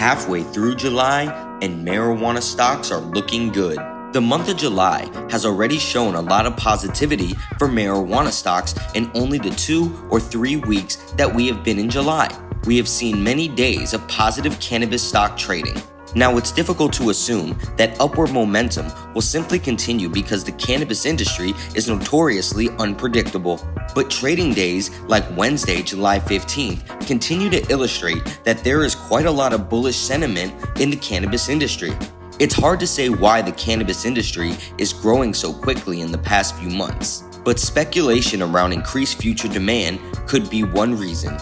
halfway through July, and marijuana stocks are looking good. The month of July has already shown a lot of positivity for marijuana stocks in only the 2 or 3 weeks that we have been in July. We have seen many days of positive cannabis stock trading. Now, it's difficult to assume that upward momentum will simply continue because the cannabis industry is notoriously unpredictable. But trading days like Wednesday, July 15th continue to illustrate that there is quite a lot of bullish sentiment in the cannabis industry. It's hard to say why the cannabis industry is growing so quickly in the past few months, but speculation around increased future demand could be one reason.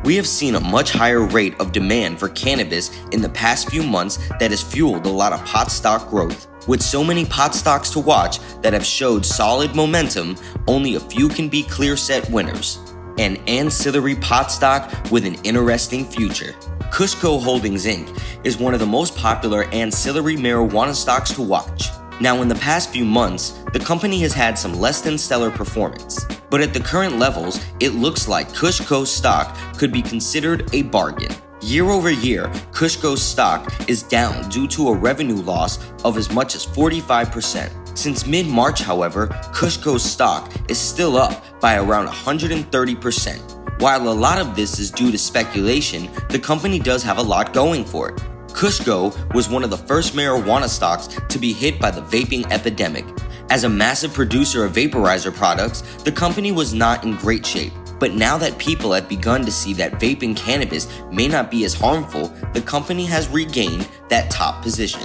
We have seen a much higher rate of demand for cannabis in the past few months that has fueled a lot of pot stock growth. With so many pot stocks to watch that have showed solid momentum, only a few can be clear-set winners. An ancillary pot stock with an interesting future. Cusco Holdings Inc. is one of the most popular ancillary marijuana stocks to watch. Now, in the past few months, the company has had some less than stellar performance. But at the current levels, it looks like Cusco stock could be considered a bargain. Year over year, Cusco's stock is down due to a revenue loss of as much as 45%. Since mid-March, however, Cusco's stock is still up by around 130%. While a lot of this is due to speculation, the company does have a lot going for it. Cusco was one of the first marijuana stocks to be hit by the vaping epidemic. As a massive producer of vaporizer products, the company was not in great shape. But now that people have begun to see that vaping cannabis may not be as harmful, the company has regained that top position.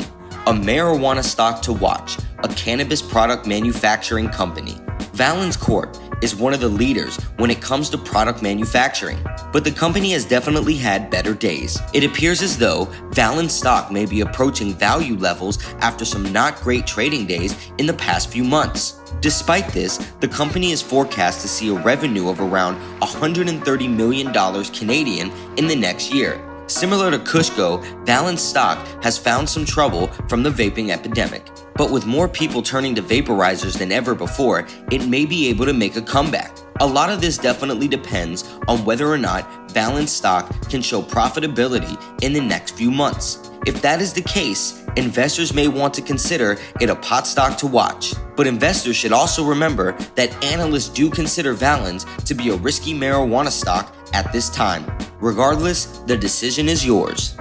A marijuana stock to watch, a cannabis product manufacturing company. Valens Corp is one of the leaders when it comes to product manufacturing, but the company has definitely had better days. It appears as though Valens stock may be approaching value levels after some not great trading days in the past few months. Despite this, the company is forecast to see a revenue of around $130 million Canadian in the next year. Similar to Cusco, Valens stock has found some trouble from the vaping epidemic. But with more people turning to vaporizers than ever before, it may be able to make a comeback. A lot of this definitely depends on whether or not Valens stock can show profitability in the next few months. If that is the case, investors may want to consider it a pot stock to watch. But investors should also remember that analysts do consider Valens to be a risky marijuana stock at this time. Regardless, the decision is yours.